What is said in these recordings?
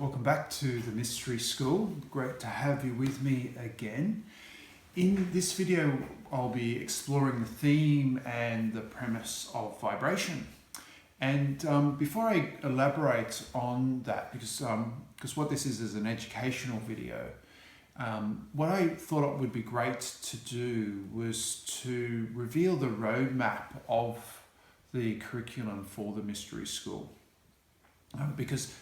Welcome back to the Mystery School. Great to have you with me again. In this video, I'll be exploring the theme and the premise of vibration. And before I elaborate on that, because what this is an educational video, what I thought it would be great to do was to reveal the roadmap of the curriculum for the Mystery School. Because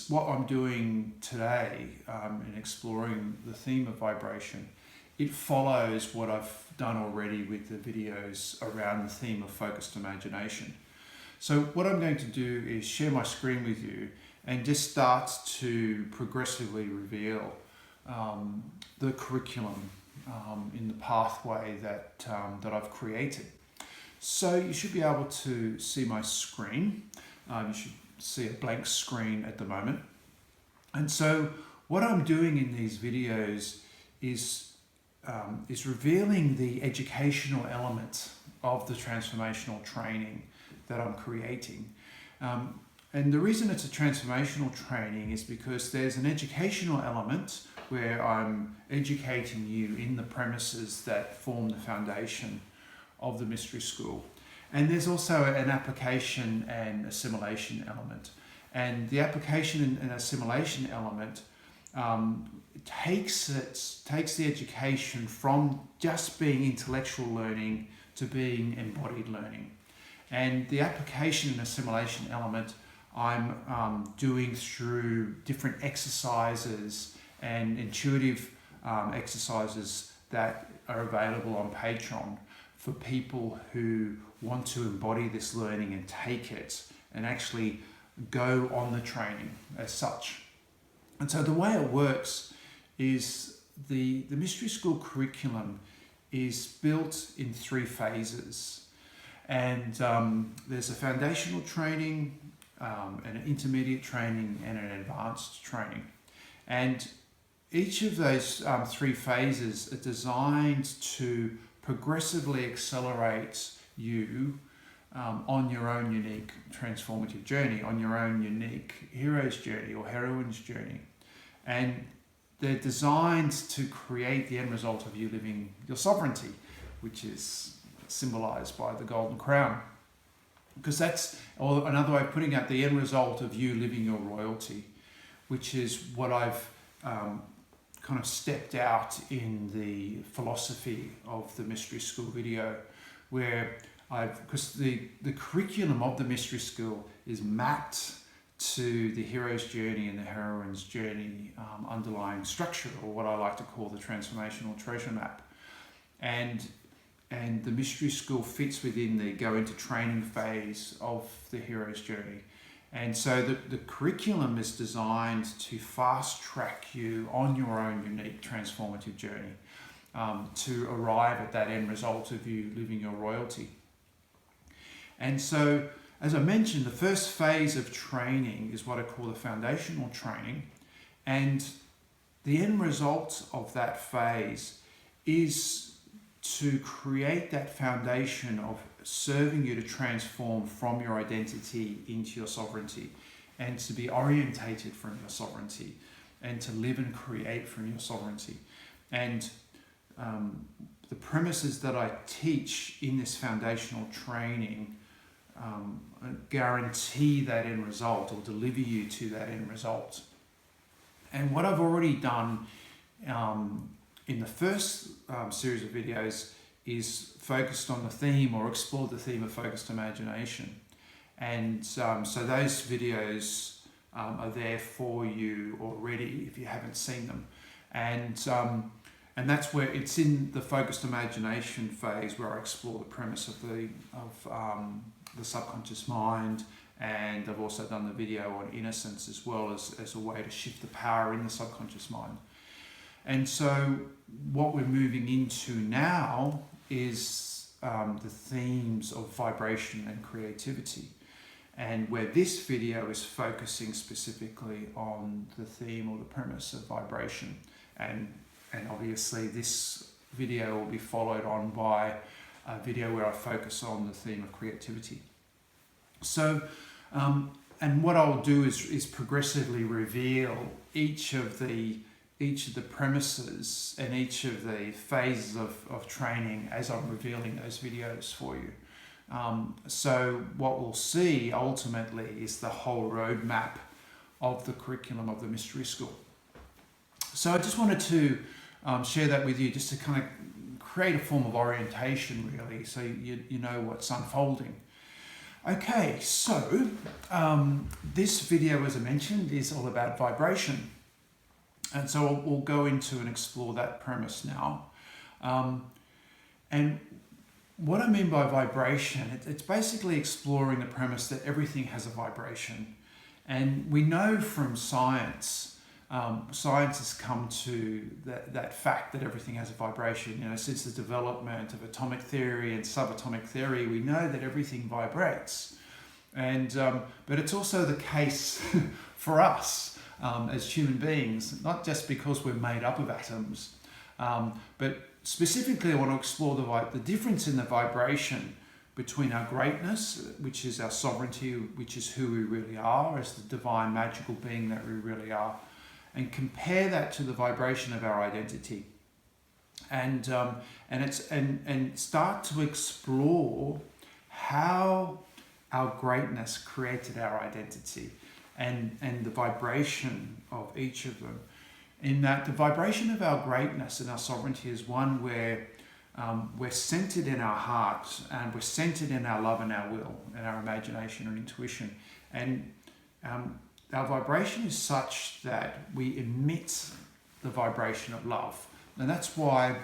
what I'm doing today in exploring the theme of vibration, it follows what I've done already with the videos around the theme of focused imagination. So what I'm going to do is share my screen with you and just start to progressively reveal the curriculum in the pathway that I've created. So you should be able to see my screen. You should see a blank screen at the moment. And so what I'm doing in these videos is revealing the educational element of the transformational training that I'm creating. And the reason it's a transformational training is because there's an educational element where I'm educating you in the premises that form the foundation of the Mystery School. And there's also an application and assimilation element. And the application and assimilation element takes the education from just being intellectual learning to being embodied learning. And the application and assimilation element I'm doing through different exercises and intuitive exercises that are available on Patreon for people who want to embody this learning and take it and actually go on the training as such. And so the way it works is the Mystery School curriculum is built in 3 phases. And there's a foundational training, an intermediate training, and an advanced training. And each of those 3 phases are designed to progressively accelerate you on your own unique transformative journey, on your own unique hero's journey or heroine's journey. And they're designed to create the end result of you living your sovereignty, which is symbolized by the golden crown. Because that's, or another way of putting it, the end result of you living your royalty, which is what I've kind of stepped out in the philosophy of the Mystery School video, where because the curriculum of the Mystery School is mapped to the hero's journey and the heroine's journey underlying structure, or what I like to call the transformational treasure map. And the Mystery School fits within the go into training phase of the hero's journey. And so the curriculum is designed to fast track you on your own unique transformative journey to arrive at that end result of you living your royalty. And so, as I mentioned, the first phase of training is what I call the foundational training. And the end result of that phase is to create that foundation of serving you to transform from your identity into your sovereignty, and to be orientated from your sovereignty, and to live and create from your sovereignty. And the premises that I teach in this foundational training guarantee that end result, or deliver you to that end result. And what I've already done in the first series of videos is focused on the theme, or explored the theme of focused imagination. And so those videos are there for you already if you haven't seen them. And that's where it's in the focused imagination phase, where I explore the premise of the subconscious mind. And I've also done the video on innocence as well, as a way to shift the power in the subconscious mind. And so what we're moving into now is the themes of vibration and creativity, and where this video is focusing specifically on the theme or the premise of vibration. And obviously this video will be followed on by a video where I focus on the theme of creativity. So and what I'll do is progressively reveal each of the premises and each of the phases of training as I'm revealing those videos for you. So what we'll see ultimately is the whole roadmap of the curriculum of the Mystery School. So I just wanted to share that with you, just to kind of create a form of orientation, really, so you know what's unfolding. Okay, so this video, as I mentioned, is all about vibration. And so we'll go into and explore that premise now. And what I mean by vibration, it's basically exploring the premise that everything has a vibration. And we know from science, science has come to that fact that everything has a vibration. You know, since the development of atomic theory and subatomic theory, we know that everything vibrates. And but it's also the case for us as human beings, not just because we're made up of atoms, but specifically I want to explore the difference in the vibration between our greatness, which is our sovereignty, which is who we really are as the divine magical being that we really are, and compare that to the vibration of our identity, and start to explore how our greatness created our identity, and the vibration of each of them. In that the vibration of our greatness and our sovereignty is one where we're centered in our heart, and we're centered in our love and our will and our imagination and intuition, and our vibration is such that we emit the vibration of love. And that's why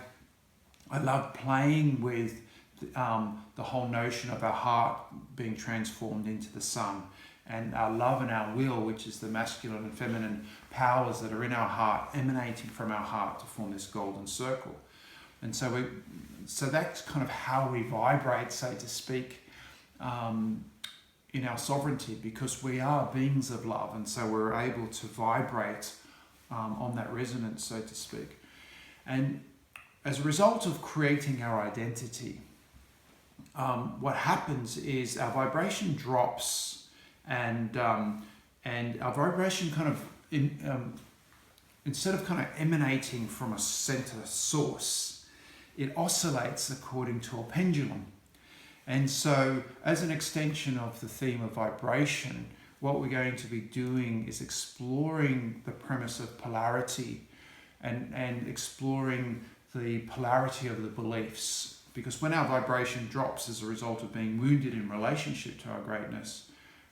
I love playing with the whole notion of our heart being transformed into the sun, and our love and our will, which is the masculine and feminine powers that are in our heart, emanating from our heart to form this golden circle. And so that's kind of how we vibrate, so to speak, in our sovereignty, because we are beings of love, and so we're able to vibrate on that resonance, so to speak. And as a result of creating our identity, what happens is our vibration drops, and our vibration kind of, instead of kind of emanating from a center source, it oscillates according to a pendulum. And so, as an extension of the theme of vibration, what we're going to be doing is exploring the premise of polarity, and exploring the polarity of the beliefs. Because when our vibration drops as a result of being wounded in relationship to our greatness,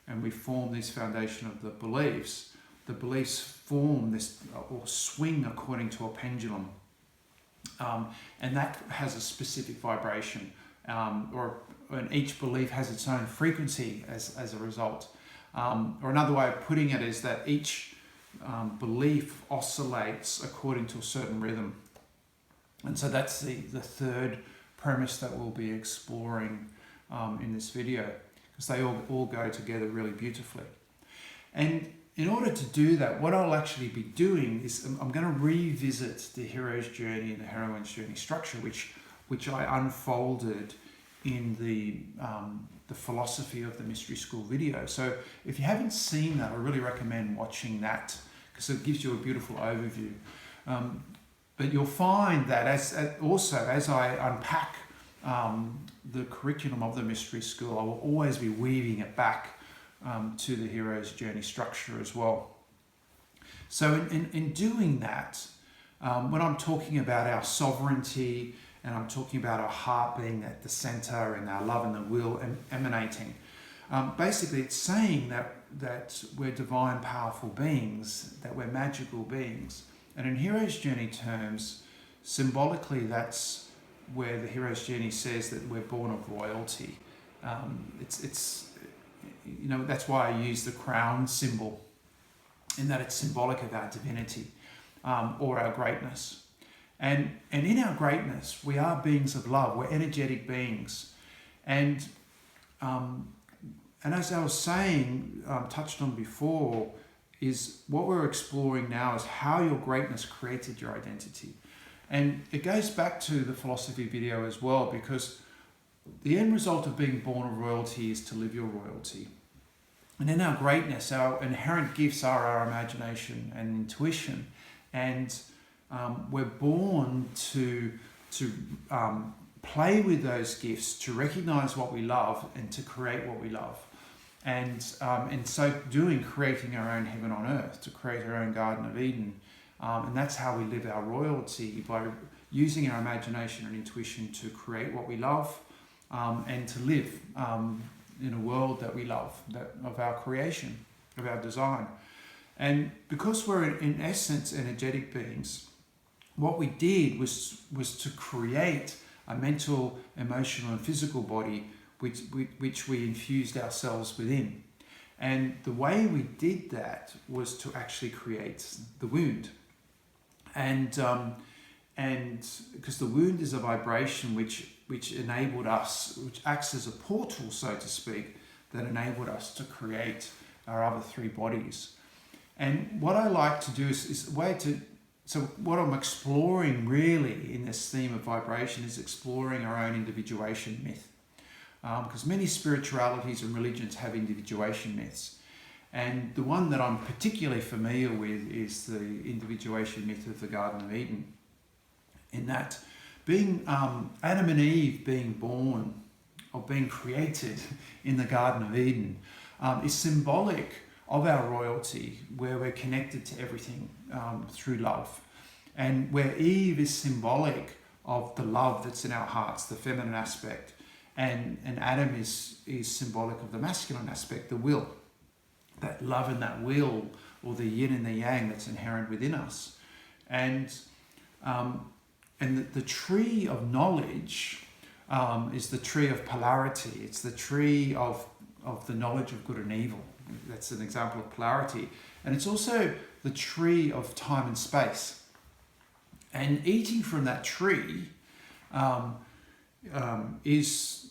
and we form this foundation of the beliefs form this, or swing according to a pendulum. And that has a specific vibration, and each belief has its own frequency as a result. Or another way of putting it is that each belief oscillates according to a certain rhythm. And so that's the third premise that we'll be exploring in this video, because they all go together really beautifully. And in order to do that, what I'll actually be doing is I'm going to revisit the hero's journey and the heroine's journey structure, which I unfolded in the philosophy of the Mystery School video. So if you haven't seen that, I really recommend watching that, because it gives you a beautiful overview. But you'll find that as I unpack the curriculum of the Mystery School, I will always be weaving it back to the hero's journey structure as well. So in doing that, when I'm talking about our sovereignty, and I'm talking about our heart being at the center, and our love and the will emanating, basically it's saying that we're divine, powerful beings, that we're magical beings. And in hero's journey terms, symbolically, that's where the hero's journey says that we're born of royalty. That's why I use the crown symbol, in that it's symbolic of our divinity, or our greatness. And in our greatness, we are beings of love. We're energetic beings. And as I was saying, touched on before, is what we're exploring now is how your greatness created your identity. And it goes back to the philosophy video as well, because the end result of being born of royalty is to live your royalty. And in our greatness, our inherent gifts are our imagination and intuition. And we're born to play with those gifts, to recognize what we love and to create what we love. And in so doing, creating our own heaven on earth, to create our own Garden of Eden. And that's how we live our royalty, by using our imagination and intuition to create what we love and to live in a world that we love, that of our creation, of our design. And because we're in essence energetic beings, what we did was to create a mental, emotional and physical body which we infused ourselves within. And the way we did that was to actually create the wound. And because the wound is a vibration which enabled us, which acts as a portal, so to speak, that enabled us to create our other three bodies. And what I like to do is a way to, so what I'm exploring really in this theme of vibration is exploring our own individuation myth. Because many spiritualities and religions have individuation myths. And the one that I'm particularly familiar with is the individuation myth of the Garden of Eden. In that being Adam and Eve being born or being created in the Garden of Eden is symbolic of our royalty, where we're connected to everything through love. And where Eve is symbolic of the love that's in our hearts, the feminine aspect. And Adam is symbolic of the masculine aspect, the will. That love and that will, or the yin and the yang that's inherent within us. And the tree of knowledge is the tree of polarity. It's the tree of the knowledge of good and evil. That's an example of polarity. And it's also the tree of time and space. And eating from that tree is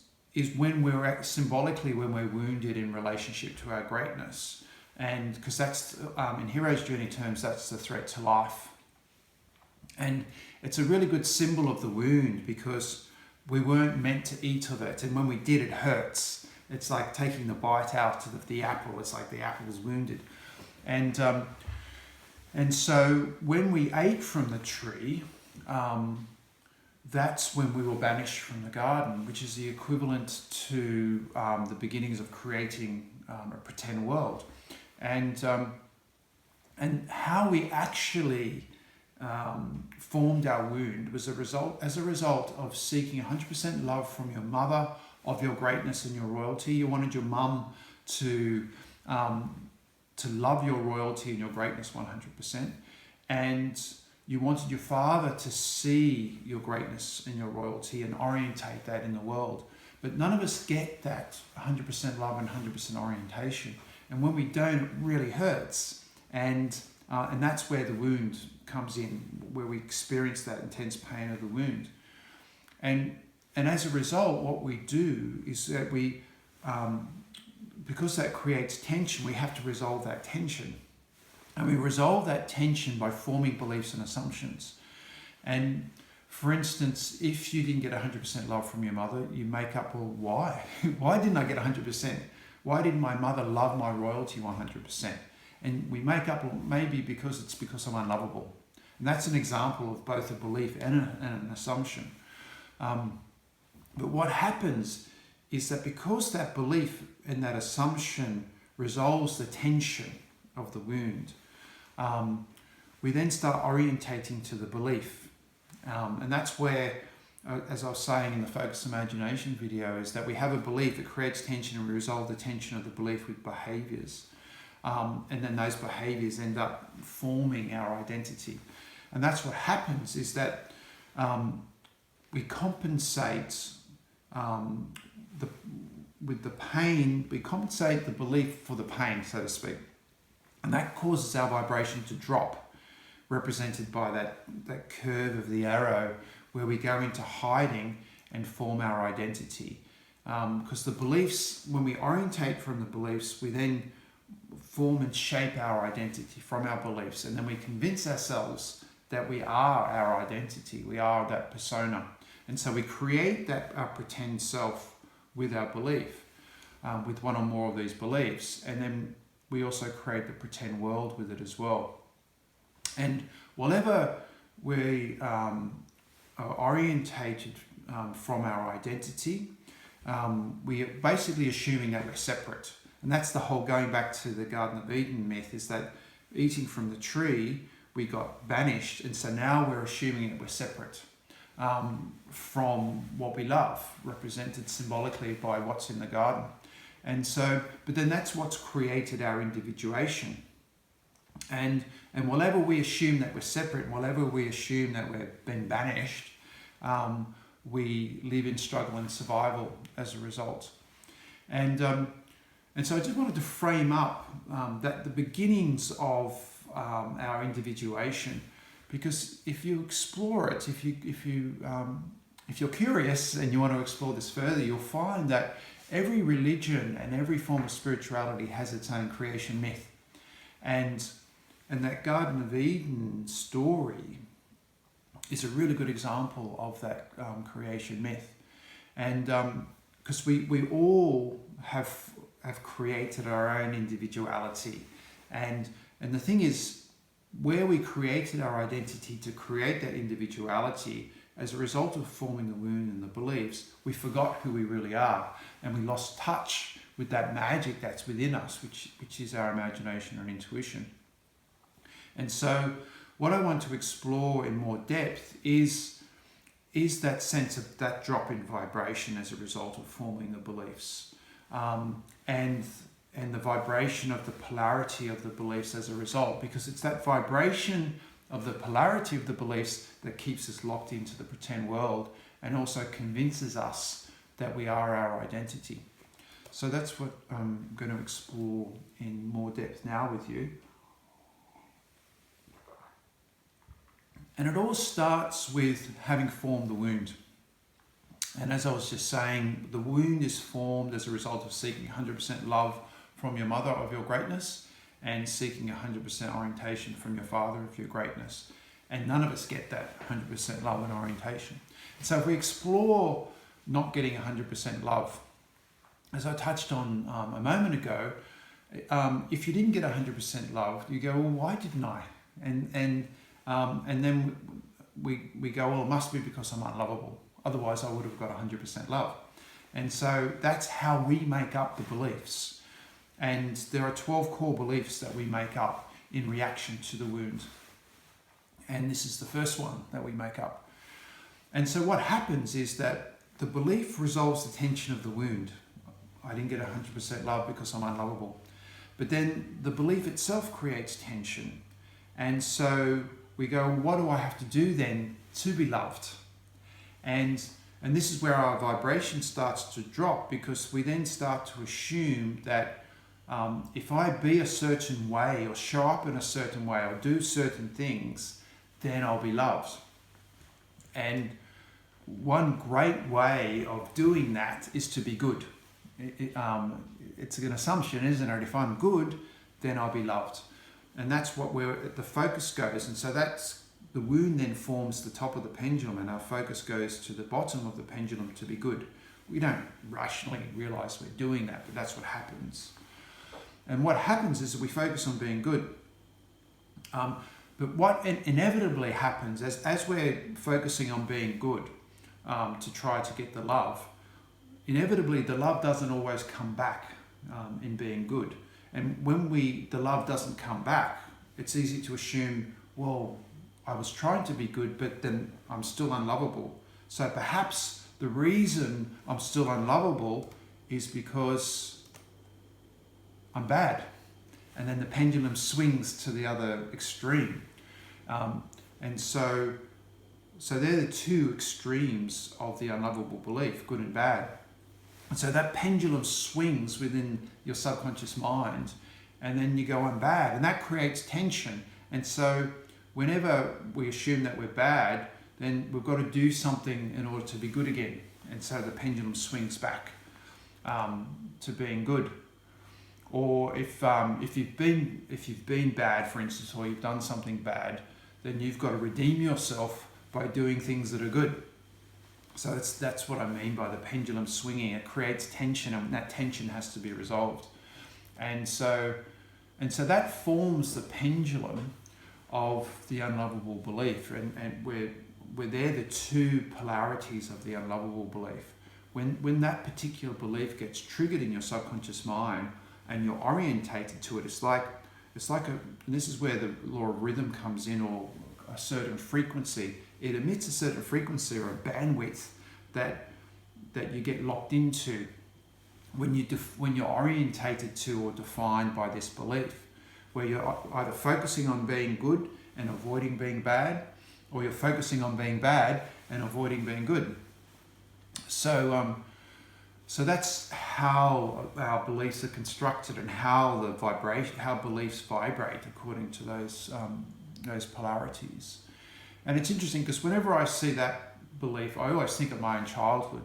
when we're symbolically when we're wounded in relationship to our greatness. And because that's in hero's journey terms, that's the threat to life. And it's a really good symbol of the wound, because we weren't meant to eat of it, and when we did, it hurts. It's like taking the bite out of the apple. It's like the apple was wounded. And so when we ate from the tree, that's when we were banished from the garden, which is the equivalent to the beginnings of creating a pretend world. And how we actually formed our wound was as a result of seeking 100% love from your mother, of your greatness and your royalty. You wanted your mum to love your royalty and your greatness 100%, and you wanted your father to see your greatness and your royalty and orientate that in the world. But none of us get that 100% love and 100% orientation. And when we don't, it really hurts. And that's where the wound comes in, where we experience that intense pain of the wound. And as a result, what we do is that we, because that creates tension, we have to resolve that tension. And we resolve that tension by forming beliefs and assumptions. And for instance, if you didn't get 100% love from your mother, you make up, well, why? Why didn't I get 100%? Why didn't my mother love my royalty 100%? And we make up, well, maybe because I'm unlovable. And that's an example of both a belief and an assumption. But what happens is that because that belief and that assumption resolves the tension of the wound, we then start orientating to the belief. And that's where, as I was saying in the Focused Imagination video, is that we have a belief, it creates tension, and we resolve the tension of the belief with behaviours. And then those behaviours end up forming our identity. And that's what happens, is that we compensate with the pain, we compensate the belief for the pain, so to speak. And that causes our vibration to drop, represented by that curve of the arrow, where we go into hiding and form our identity. Because the beliefs, when we orientate from the beliefs, we then form and shape our identity from our beliefs. And then we convince ourselves that we are our identity, we are that persona. And so we create our pretend self with our belief. with one or more of these beliefs. And then we also create the pretend world with it as well. And whatever we are orientated from our identity, we are basically assuming that we're separate. And that's the whole, going back to the Garden of Eden myth, is that eating from the tree, we got banished, and so now we're assuming that we're separate from what we love, represented symbolically by what's in the garden. And so, but then that's what's created our individuation. And whatever we assume that we're separate, and whatever we assume that we've been banished, we live in struggle and survival as a result. And so I just wanted to frame up that the beginnings of our individuation, because if you explore it, if you're curious and you want to explore this further, you'll find that every religion and every form of spirituality has its own creation myth. And that Garden of Eden story is a really good example of that creation myth. And because we all have created our own individuality. And the thing is, where we created our identity to create that individuality, as a result of forming the wound and the beliefs, we forgot who we really are, and we lost touch with that magic that's within us, which is our imagination and intuition. And so what I want to explore in more depth is that sense of that drop in vibration as a result of forming the beliefs, and the vibration of the polarity of the beliefs as a result, because it's that vibration of the polarity of the beliefs that keeps us locked into the pretend world and also convinces us that we are our identity. So that's what I'm going to explore in more depth now with you. And it all starts with having formed the wound. And as I was just saying, the wound is formed as a result of seeking 100% love from your mother of your greatness and seeking 100% orientation from your father of your greatness. And none of us get that 100% love and orientation. So if we explore not getting 100% love, as I touched on a moment ago, if you didn't get 100% love, you go, well, why didn't I? And then we go, well, it must be because I'm unlovable. Otherwise, I would have got 100% love. And so that's how we make up the beliefs. And there are 12 core beliefs that we make up in reaction to the wound. And this is the first one that we make up. And so what happens is that the belief resolves the tension of the wound. I didn't get 100% love because I'm unlovable. But then the belief itself creates tension. And so we go, what do I have to do then to be loved? And this is where our vibration starts to drop, because we then start to assume that if I be a certain way or show up in a certain way or do certain things, then I'll be loved. And one great way of doing that is to be good. It's an assumption, isn't it? If I'm good, then I'll be loved. And that's where the focus goes. And so that's the wound then forms the top of the pendulum, and our focus goes to the bottom of the pendulum to be good. We don't rationally realize we're doing that, but that's what happens. And what happens is that we focus on being good. But what inevitably happens as we're focusing on being good to try to get the love, inevitably the love doesn't always come back in being good. And when the love doesn't come back, it's easy to assume, well, I was trying to be good, but then I'm still unlovable. So perhaps the reason I'm still unlovable is because I'm bad. And then the pendulum swings to the other extreme. And so they're the two extremes of the unlovable belief, good and bad. And so that pendulum swings within your subconscious mind, and then you go, I'm bad. And that creates tension. And so whenever we assume that we're bad, then we've got to do something in order to be good again. And so the pendulum swings back to being good. Or if you've been bad, for instance, or you've done something bad, then you've got to redeem yourself by doing things that are good. So that's what I mean by the pendulum swinging. It creates tension, and that tension has to be resolved. And so that forms the pendulum of the unlovable belief. And we're there, the two polarities of the unlovable belief. When that particular belief gets triggered in your subconscious mind and you're orientated to it, it's like and this is where the law of rhythm comes in, or a certain frequency. It emits a certain frequency or a bandwidth that you get locked into when you're orientated to or defined by this belief, where you're either focusing on being good and avoiding being bad, or you're focusing on being bad and avoiding being good. So that's how our beliefs are constructed, and how beliefs vibrate according to those polarities. And it's interesting because whenever I see that belief, I always think of my own childhood,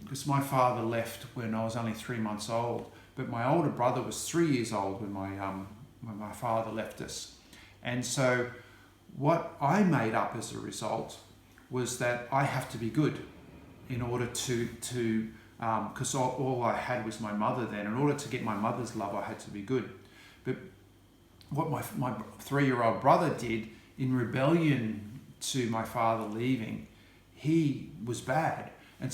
because my father left when I was only 3 months old, but my older brother was 3 years old when my father left us. And so what I made up as a result was that I have to be good in order to because all I had was my mother then. In order to get my mother's love, I had to be good. But what my 3-year-old brother did in rebellion to my father leaving, he was bad. And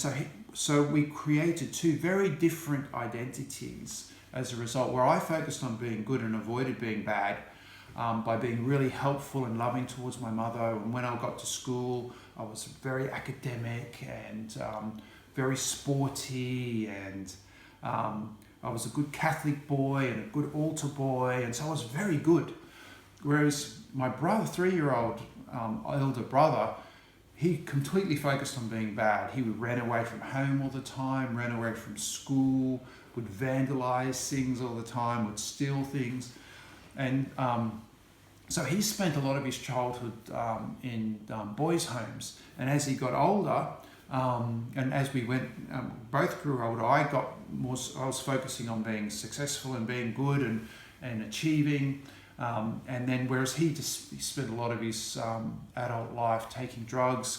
so we created two very different identities as a result, where I focused on being good and avoided being bad, by being really helpful and loving towards my mother. And when I got to school, I was very academic and very sporty, and I was a good Catholic boy and a good altar boy, and so I was very good. Whereas my brother, 3-year-old elder brother, he completely focused on being bad. He ran away from home all the time, ran away from school, would vandalize things all the time, would steal things. And so he spent a lot of his childhood in boys' homes. And as he got older, and as we both grew older, I was focusing on being successful and being good and achieving. And then whereas he spent a lot of his adult life taking drugs,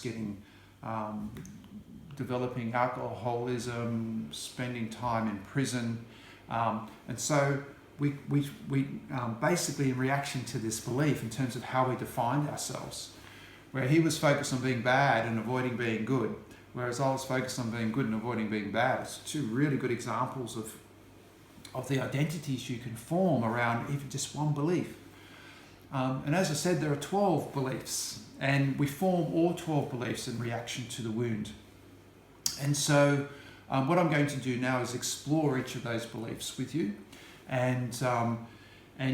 developing alcoholism, spending time in prison. And so we basically, in reaction to this belief in terms of how we defined ourselves, where he was focused on being bad and avoiding being good, whereas I was focused on being good and avoiding being bad. It's two really good examples of the identities you can form around even just one belief. And as I said, there are 12 beliefs, and we form all 12 beliefs in reaction to the wound. And so what I'm going to do now is explore each of those beliefs with you. And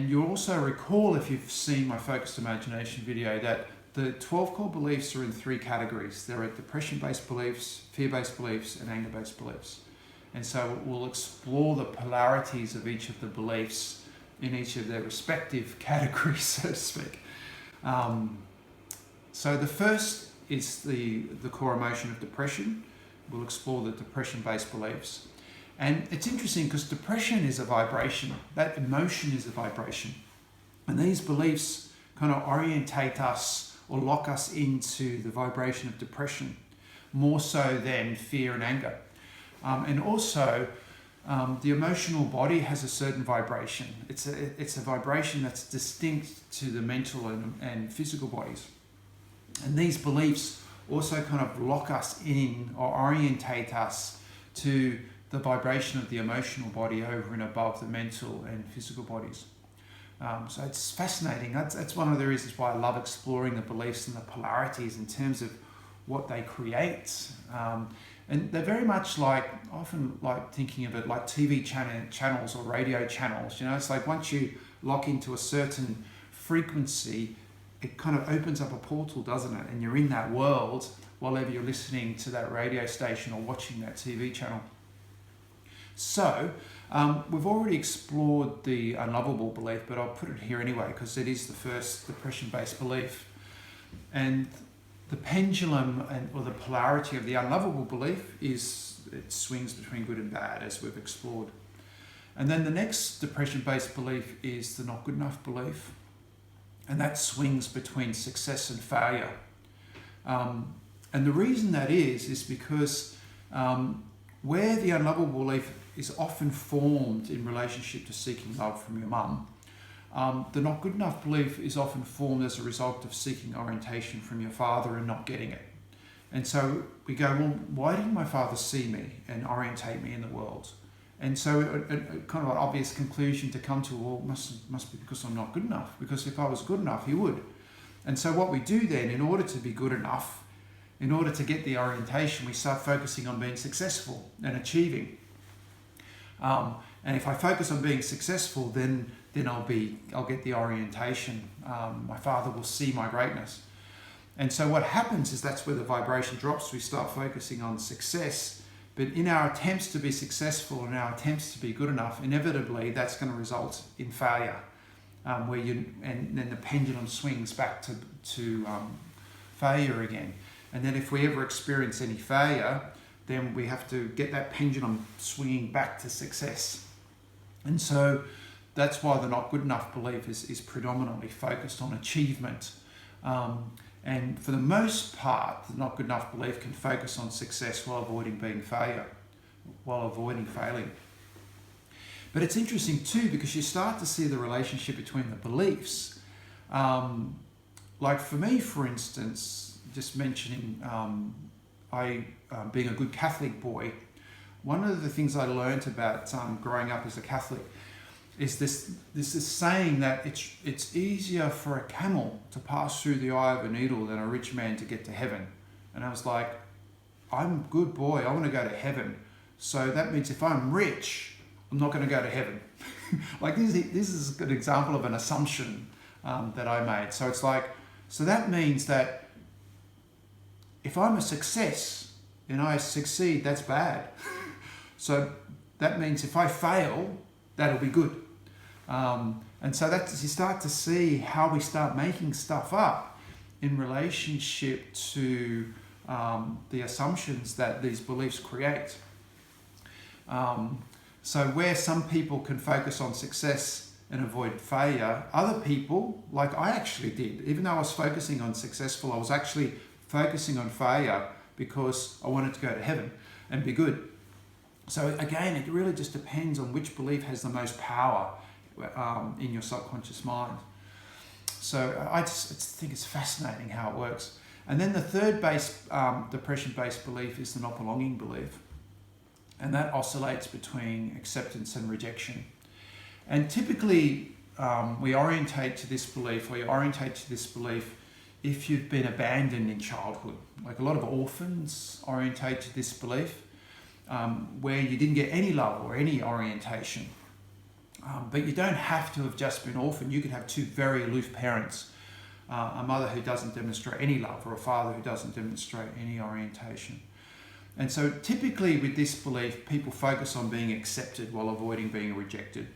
you'll also recall, if you've seen my focused imagination video, that the 12 core beliefs are in 3 categories. There are depression-based beliefs, fear-based beliefs, and anger-based beliefs. And so we'll explore the polarities of each of the beliefs in each of their respective categories, so to speak. So the first is the core emotion of depression. We'll explore the depression-based beliefs. And it's interesting because depression is a vibration. That emotion is a vibration. And these beliefs kind of orientate us or lock us into the vibration of depression, more so than fear and anger. And also, the emotional body has a certain vibration. It's a vibration that's distinct to the mental and physical bodies. And these beliefs also kind of lock us in or orientate us to the vibration of the emotional body over and above the mental and physical bodies. So it's fascinating. That's one of the reasons why I love exploring the beliefs and the polarities in terms of what they create. And they're very much often thinking of it like TV channels or radio channels. It's like once you lock into a certain frequency, it kind of opens up a portal, doesn't it? And you're in that world while ever you're listening to that radio station or watching that TV channel. So we've already explored the unlovable belief, but I'll put it here anyway because it is the first depression-based belief. And the pendulum or the polarity of the unlovable belief is it swings between good and bad, as we've explored. And then the next depression-based belief is the not good enough belief. And that swings between success and failure. And the reason that is because where the unlovable belief is often formed in relationship to seeking love from your mum, the not good enough belief is often formed as a result of seeking orientation from your father and not getting it. And so we go, well, why didn't my father see me and orientate me in the world? And so a kind of an obvious conclusion to come to, well, must be because I'm not good enough. Because if I was good enough, he would. And so what we do then, in order to be good enough, in order to get the orientation, we start focusing on being successful and achieving. And if I focus on being successful, then I'll get the orientation. My father will see my greatness. And so what happens is that's where the vibration drops. We start focusing on success. But in our attempts to be successful and our attempts to be good enough, inevitably that's going to result in failure, and then the pendulum swings back to failure again. And then if we ever experience any failure, then we have to get that pendulum swinging back to success. And so that's why the not good enough belief is predominantly focused on achievement. And for the most part, the not good enough belief can focus on success while avoiding failing. But it's interesting too, because you start to see the relationship between the beliefs. Like for me, for instance, just mentioning being a good Catholic boy, one of the things I learned about growing up as a Catholic is this saying that it's easier for a camel to pass through the eye of a needle than a rich man to get to heaven. And I was like, I'm a good boy, I want to go to heaven. So that means if I'm rich, I'm not going to go to heaven. Like this is an example of an assumption that I made. So it's like, so that means that if I'm a success and I succeed, that's bad. So that means if I fail, that'll be good. And so you start to see how we start making stuff up in relationship to the assumptions that these beliefs create. So where some people can focus on success and avoid failure, other people, like I actually did, even though I was focusing on successful, I was actually focusing on failure because I wanted to go to heaven and be good. So again, it really just depends on which belief has the most power in your subconscious mind. So I just think it's fascinating how it works. And then the third depression-based belief is the not belonging belief. And that oscillates between acceptance and rejection. And typically we orientate to this belief, if you've been abandoned in childhood. Like a lot of orphans orientate to this belief, where you didn't get any love or any orientation. But you don't have to have just been orphaned. You could have two very aloof parents, a mother who doesn't demonstrate any love or a father who doesn't demonstrate any orientation. And so typically with this belief, people focus on being accepted while avoiding being rejected.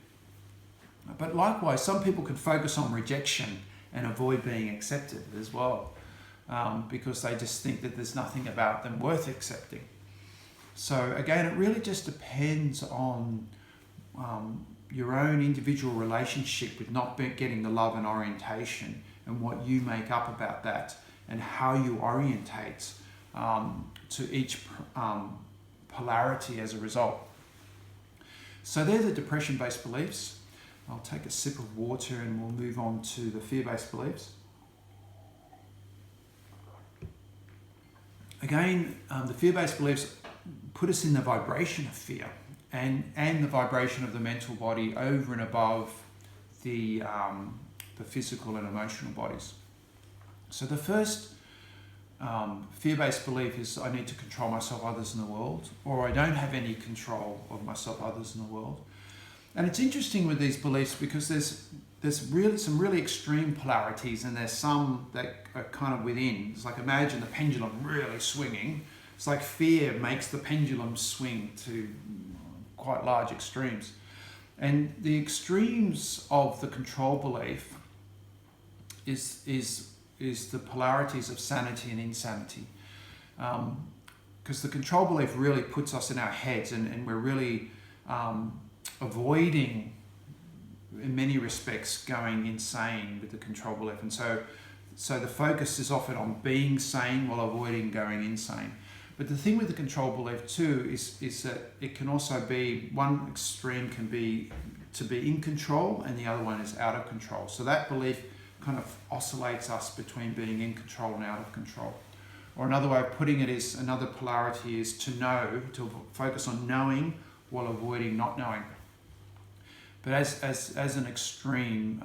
But likewise, some people can focus on rejection and avoid being accepted as well, because they just think that there's nothing about them worth accepting. So again, it really just depends on your own individual relationship with not getting the love and orientation, and what you make up about that, and how you orientate to each polarity as a result. So they're the depression-based beliefs. I'll take a sip of water and we'll move on to the fear-based beliefs. Again, the fear-based beliefs put us in the vibration of fear and the vibration of the mental body over and above the physical and emotional bodies. So the first fear-based belief is I need to control myself, others, and the world, or I don't have any control of myself, others, and the world. And it's interesting with these beliefs because there's really some really extreme polarities, and there's some that are kind of within. It's like, imagine the pendulum really swinging. It's like fear makes the pendulum swing to quite large extremes. And the extremes of the control belief is the polarities of sanity and insanity. Because the control belief really puts us in our heads, and we're really avoiding, in many respects, going insane with the control belief. And so So the focus is often on being sane while avoiding going insane. But the thing with the control belief too is that it can also be, one extreme can be to be in control and the other one is out of control. So that belief kind of oscillates us between being in control and out of control. Or another way of putting it is, another polarity is to know, to focus on knowing while avoiding not knowing. But as an extreme,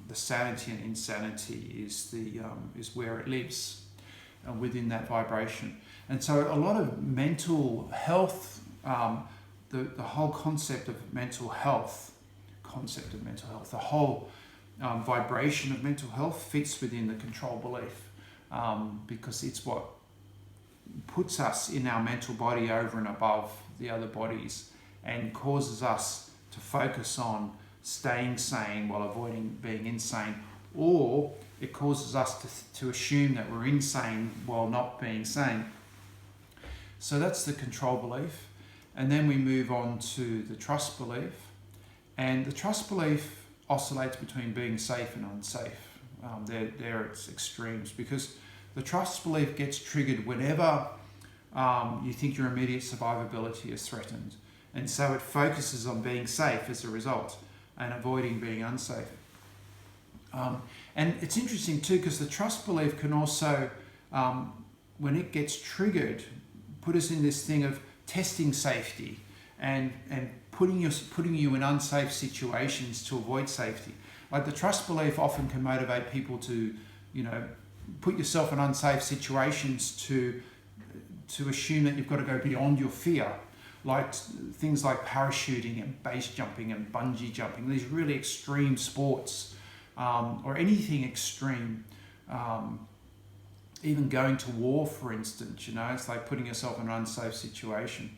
the sanity and insanity is where it lives within that vibration. And so a lot of mental health, the whole concept of mental health, the whole vibration of mental health fits within the control belief, because it's what puts us in our mental body over and above the other bodies and causes us to focus on staying sane while avoiding being insane, or it causes us to assume that we're insane while not being sane. So that's the control belief. And then we move on to the trust belief. And the trust belief oscillates between being safe and unsafe. They're its extremes, because the trust belief gets triggered whenever you think your immediate survivability is threatened. And so it focuses on being safe as a result and avoiding being unsafe. And it's interesting too, because the trust belief can also, when it gets triggered, put us in this thing of testing safety and putting you in unsafe situations to avoid safety. Like the trust belief often can motivate people to, put yourself in unsafe situations to assume that you've got to go beyond your fear. Like things like parachuting and base jumping and bungee jumping, these really extreme sports, or anything extreme, even going to war, for instance, it's like putting yourself in an unsafe situation,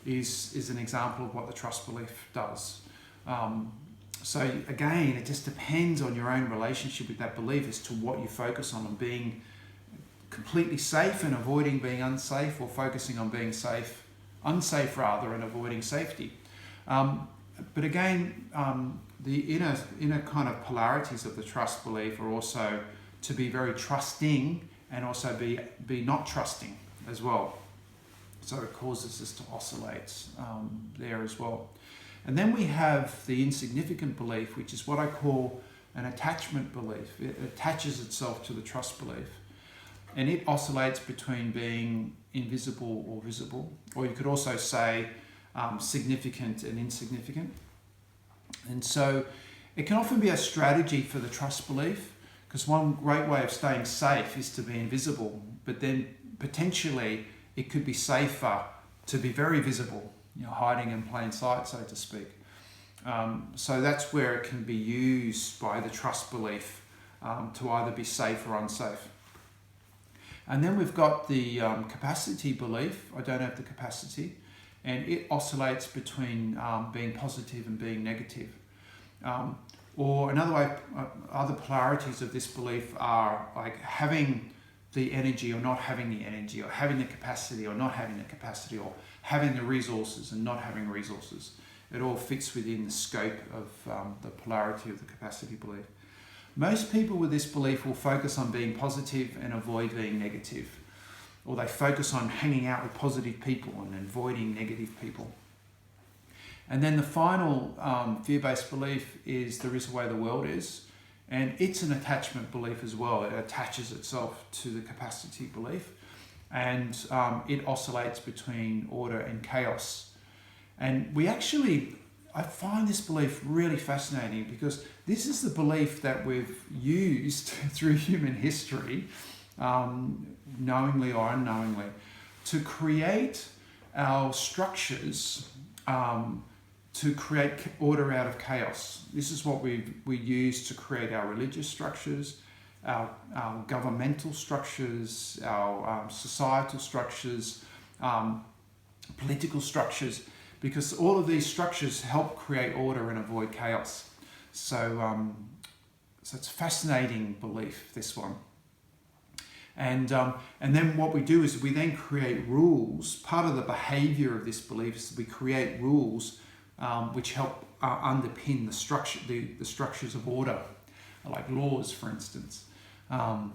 is an example of what the trust belief does. So again, it just depends on your own relationship with that belief as to what you focus on being completely safe and avoiding being unsafe, or focusing on being unsafe rather, and avoiding safety. But again, the inner kind of polarities of the trust belief are also to be very trusting and also be not trusting as well. So it causes us to oscillate there as well. And then we have the insignificant belief, which is what I call an attachment belief. It attaches itself to the trust belief. And it oscillates between being invisible or visible, or you could also say significant and insignificant. And so it can often be a strategy for the trust belief, because one great way of staying safe is to be invisible, but then potentially it could be safer to be very visible, hiding in plain sight, so to speak. So that's where it can be used by the trust belief to either be safe or unsafe. And then we've got the capacity belief. I don't have the capacity, and it oscillates between being positive and being negative. Or another way, other polarities of this belief are like having the energy or not having the energy, or having the capacity or not having the capacity, or having the resources and not having resources. It all fits within the scope of the polarity of the capacity belief. Most people with this belief will focus on being positive and avoid being negative, or they focus on hanging out with positive people and avoiding negative people. And then the final fear-based belief is there is a way the world is, and it's an attachment belief as well. It attaches itself to the capacity belief, and it oscillates between order and chaos. And I find this belief really fascinating, because this is the belief that we've used through human history, knowingly or unknowingly, to create our structures, to create order out of chaos. This is what we use to create our religious structures, our governmental structures, our societal structures, political structures, because all of these structures help create order and avoid chaos. So it's a fascinating belief, this one. And then what we do is we then create rules. Part of the behavior of this belief is that we create rules which help underpin the structures of order, like laws, for instance.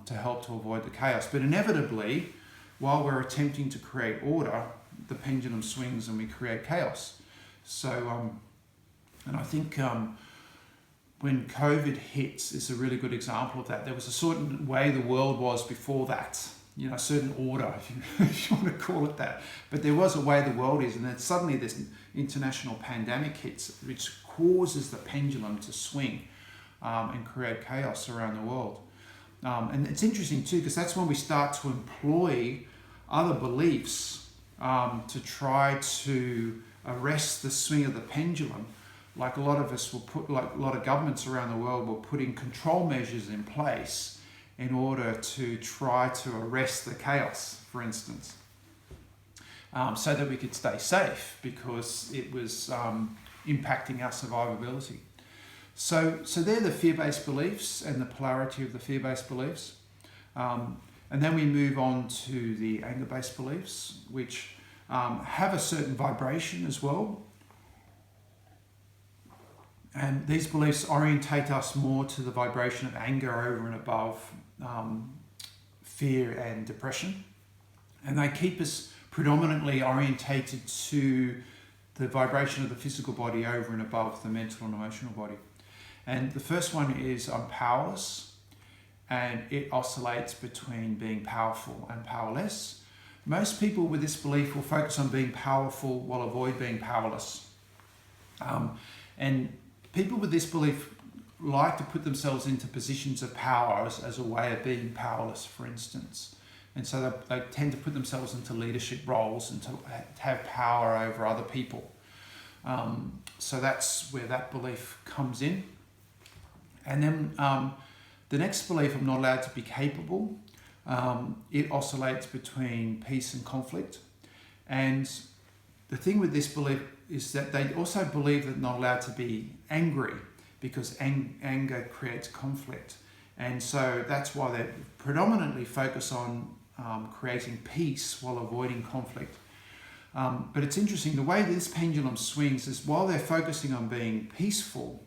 to help to avoid the chaos. But inevitably, while we're attempting to create order, the pendulum swings and we create chaos. So, and I think when COVID hits is a really good example of that. There was a certain way the world was before that, you know, a certain order, if you want to call it that. But there was a way the world is, and then suddenly this international pandemic hits, which causes the pendulum to swing and create chaos around the world. And it's interesting too, because that's when we start to employ other beliefs to try to arrest the swing of the pendulum. Like a lot of us will put, like a lot of governments around the world will put in control measures in place in order to try to arrest the chaos, for instance, so that we could stay safe, because it was impacting our survivability. So they're the fear-based beliefs and the polarity of the fear-based beliefs. And then we move on to the anger-based beliefs, which have a certain vibration as well. And these beliefs orientate us more to the vibration of anger over and above fear and depression. And they keep us predominantly orientated to the vibration of the physical body over and above the mental and emotional body. And the first one is I'm powerless, and it oscillates between being powerful and powerless. Most people with this belief will focus on being powerful while avoid being powerless. And people with this belief like to put themselves into positions of power as a way of being powerless, for instance. And so they tend to put themselves into leadership roles and to have power over other people. So that's where that belief comes in. And then the next belief, I'm not allowed to be capable. It oscillates between peace and conflict. And the thing with this belief is that they also believe that they're not allowed to be angry, because anger creates conflict. And so that's why they predominantly focus on creating peace while avoiding conflict. But it's interesting, the way this pendulum swings is while they're focusing on being peaceful,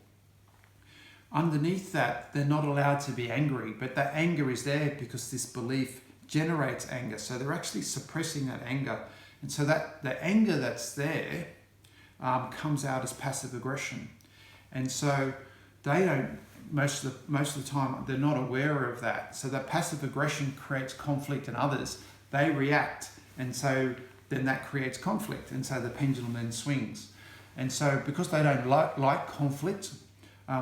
underneath that, they're not allowed to be angry, but that anger is there because this belief generates anger. So they're actually suppressing that anger. And so that the anger that's there comes out as passive aggression. And so they don't, most of the time, they're not aware of that. So that passive aggression creates conflict in others. They react, and so then that creates conflict. And so the pendulum then swings. And so because they don't like conflict,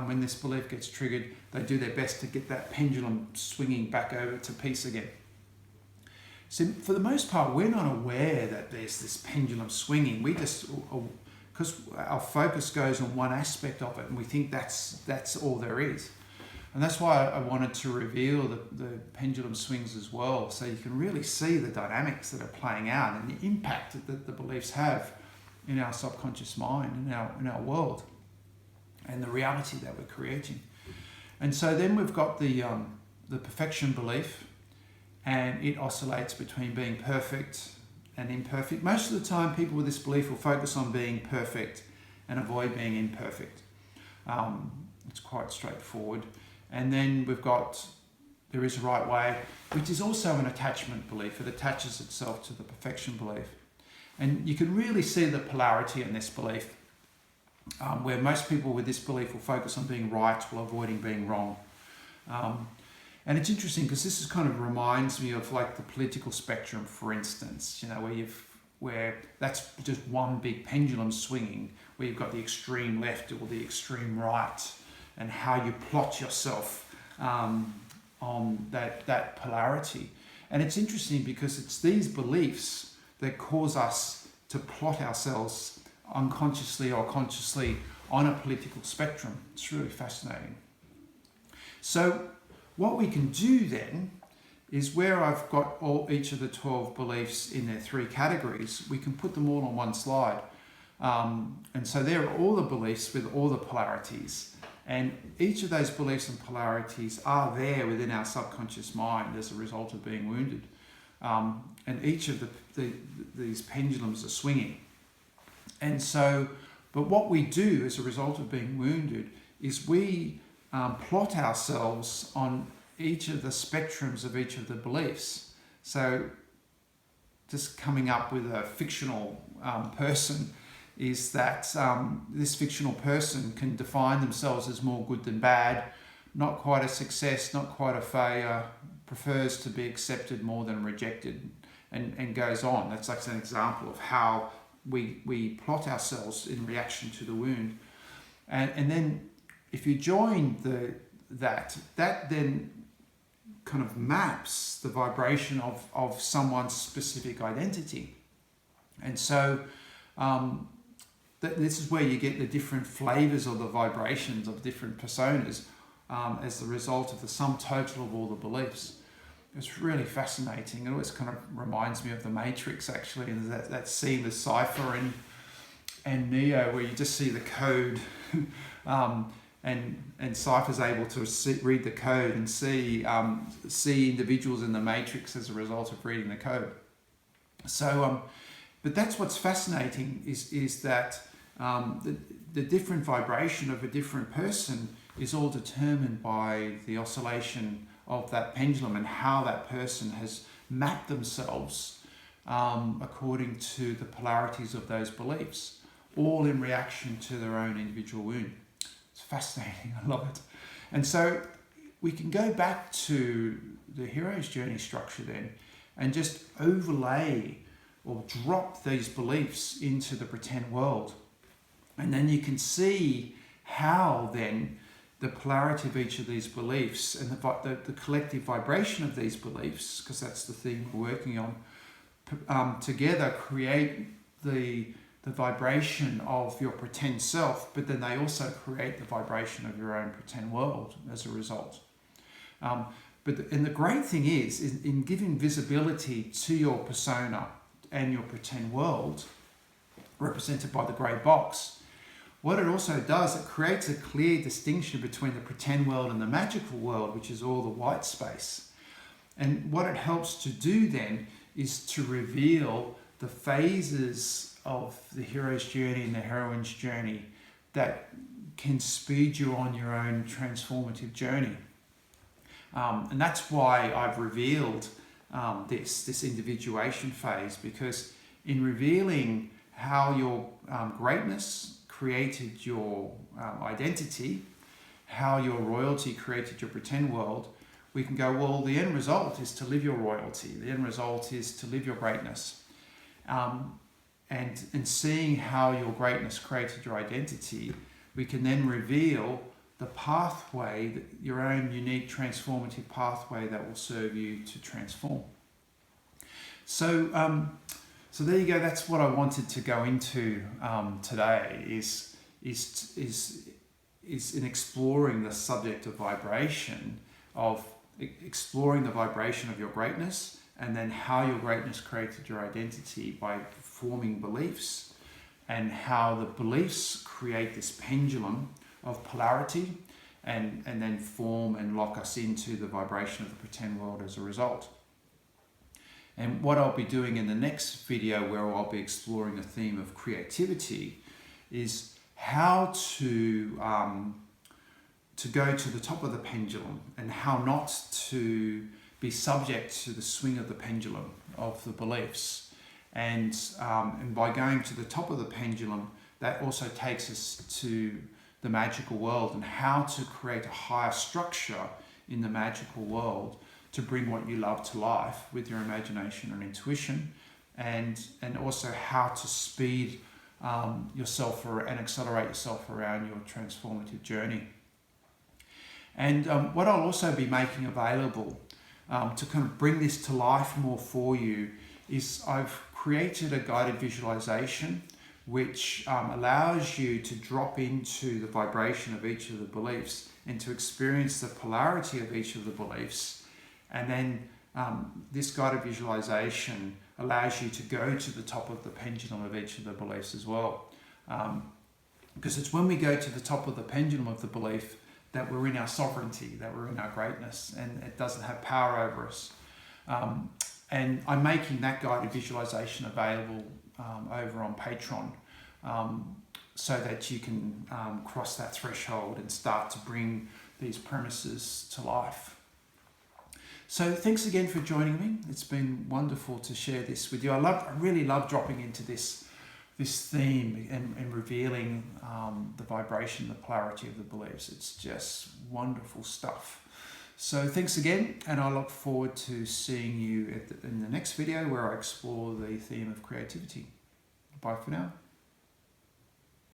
when this belief gets triggered, they do their best to get that pendulum swinging back over to peace again. So for the most part, we're not aware that there's this pendulum swinging. We just, because our focus goes on one aspect of it, and we think that's all there is. And that's why I wanted to reveal the pendulum swings as well, so you can really see the dynamics that are playing out and the impact that the beliefs have in our subconscious mind, in our world, and the reality that we're creating. And so then we've got the perfection belief, and it oscillates between being perfect and imperfect. Most of the time, people with this belief will focus on being perfect and avoid being imperfect. It's quite straightforward. And then we've got there is a right way, which is also an attachment belief. It attaches itself to the perfection belief. And you can really see the polarity in this belief, where most people with this belief will focus on being right while avoiding being wrong. And it's interesting because this is kind of reminds me of like the political spectrum, for instance, you know, where that's just one big pendulum swinging, where you've got the extreme left or the extreme right, and how you plot yourself on that polarity. And it's interesting because it's these beliefs that cause us to plot ourselves unconsciously or consciously on a political spectrum. It's really fascinating. So what we can do then is, where I've got each of the 12 beliefs in their 3 categories, we can put them all on one slide. And so there are all the beliefs with all the polarities. And each of those beliefs and polarities are there within our subconscious mind as a result of being wounded. And each of these pendulums are swinging. And so, but what we do as a result of being wounded is we plot ourselves on each of the spectrums of each of the beliefs. So just coming up with a fictional person is that this fictional person can define themselves as more good than bad, not quite a success, not quite a failure, prefers to be accepted more than rejected, and goes on. That's like an example of how we plot ourselves in reaction to the wound. And then if you join that then kind of maps the vibration of someone's specific identity. And so this is where you get the different flavors of the vibrations of different personas as the result of the sum total of all the beliefs. It's really fascinating. It always kind of reminds me of the Matrix, actually, and that scene with Cypher and Neo, where you just see the code, and Cypher's able to read the code and see individuals in the Matrix as a result of reading the code. So, but that's what's fascinating is that the different vibration of a different person is all determined by the oscillation of that pendulum and how that person has mapped themselves according to the polarities of those beliefs, all in reaction to their own individual wound. It's fascinating, I love it. And so we can go back to the hero's journey structure then and just overlay or drop these beliefs into the pretend world. And then you can see how then the polarity of each of these beliefs and the collective vibration of these beliefs, because that's the theme we're working on, together create the vibration of your pretend self, but then they also create the vibration of your own pretend world as a result. And the great thing is in giving visibility to your persona and your pretend world, represented by the grey box, what it also does, it creates a clear distinction between the pretend world and the magical world, which is all the white space. And what it helps to do then is to reveal the phases of the hero's journey and the heroine's journey that can speed you on your own transformative journey. And that's why I've revealed this individuation phase, because in revealing how your greatness created your identity, how your royalty created your pretend world, we can go, well, the end result is to live your royalty. The end result is to live your greatness. And seeing how your greatness created your identity, we can then reveal the pathway, your own unique transformative pathway that will serve you to transform. So there you go. That's what I wanted to go into today. Is in exploring the subject of vibration, of exploring the vibration of your greatness, and then how your greatness created your identity by forming beliefs, and how the beliefs create this pendulum of polarity, and then form and lock us into the vibration of the pretend world as a result. And what I'll be doing in the next video, where I'll be exploring the theme of creativity, is how to go to the top of the pendulum and how not to be subject to the swing of the pendulum of the beliefs. And by going to the top of the pendulum, that also takes us to the magical world and how to create a higher structure in the magical world to bring what you love to life with your imagination and intuition, and also how to speed yourself and accelerate yourself around your transformative journey. And what I'll also be making available to kind of bring this to life more for you is I've created a guided visualization which allows you to drop into the vibration of each of the beliefs and to experience the polarity of each of the beliefs. And then this guided visualization allows you to go to the top of the pendulum of each of the beliefs as well. Because it's when we go to the top of the pendulum of the belief that we're in our sovereignty, that we're in our greatness, and it doesn't have power over us. And I'm making that guided visualization available over on Patreon, so that you can cross that threshold and start to bring these premises to life. So thanks again for joining me. It's been wonderful to share this with you. I really love dropping into this theme and revealing the vibration, the polarity of the beliefs. It's just wonderful stuff. So thanks again, and I look forward to seeing you in the next video where I explore the theme of creativity. Bye for now.